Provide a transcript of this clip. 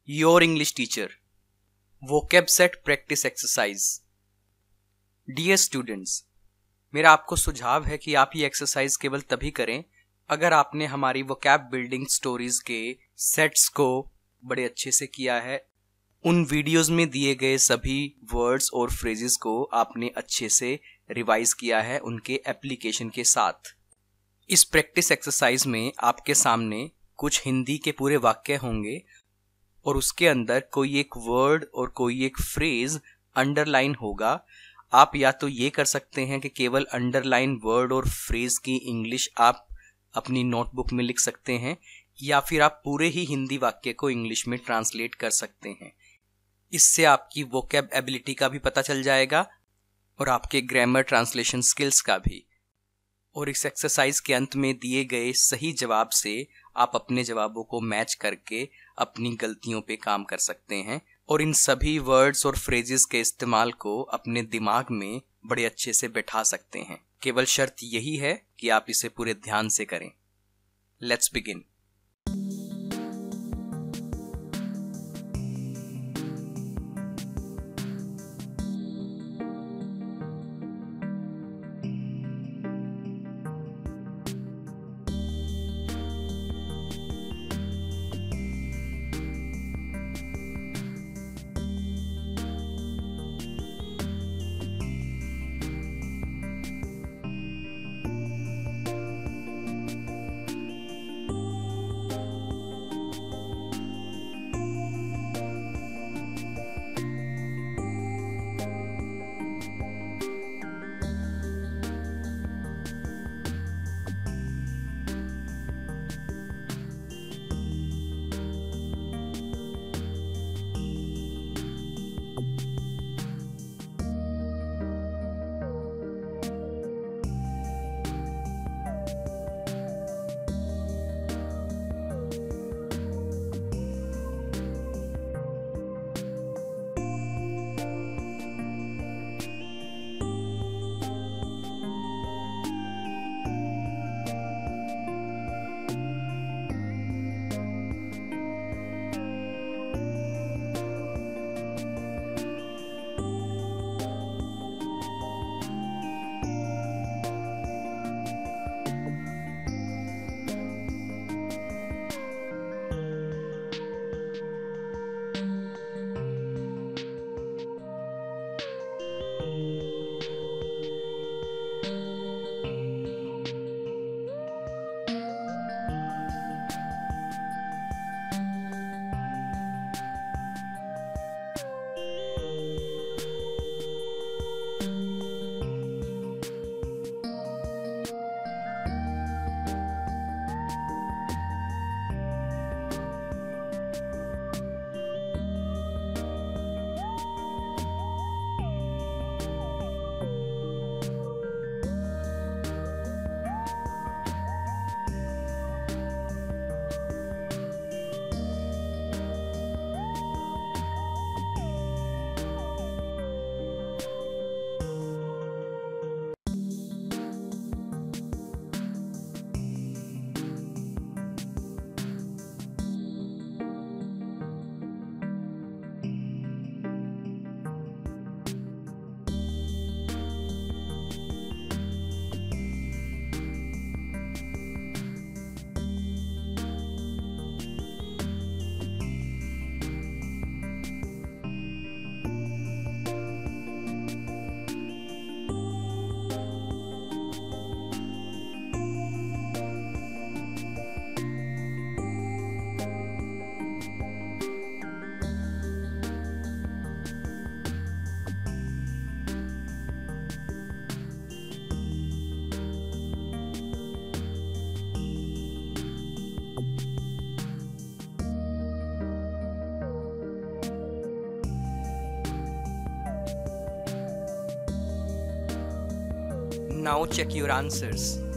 Your English teacher. Vocab Set Practice Exercise. Dear students, मेरा आपको सुझाव है कि आप ये एक्सरसाइज केवल तभी करें अगर आपने हमारी vocab बिल्डिंग स्टोरीज के सेट्स को बड़े अच्छे से किया है। उन वीडियोस में दिए गए सभी वर्ड्स और फ्रेजेस को आपने अच्छे से रिवाइज किया है उनके एप्लीकेशन के साथ। इस प्रैक्टिस एक्सरसाइज में आपके सामने कुछ हिंदी के पूरे वाक्य होंगे और उसके अंदर कोई एक वर्ड और कोई एक फ्रेज अंडरलाइन होगा। आप या तो ये कर सकते हैं कि केवल अंडरलाइन वर्ड और फ्रेज की इंग्लिश आप अपनी नोटबुक में लिख सकते हैं, या फिर आप पूरे ही हिंदी वाक्य को इंग्लिश में ट्रांसलेट कर सकते हैं। इससे आपकी वोकैब एबिलिटी का भी पता चल जाएगा और आपके ग्रामर ट्रांसलेशन स्किल्स का भी। और इस एक्सरसाइज के अंत में दिए गए सही जवाब से आप अपने जवाबों को मैच करके अपनी गलतियों पे काम कर सकते हैं और इन सभी वर्ड्स और फ्रेजेस के इस्तेमाल को अपने दिमाग में बड़े अच्छे से बैठा सकते हैं। केवल शर्त यही है कि आप इसे पूरे ध्यान से करें। Let's begin. Now check your answers.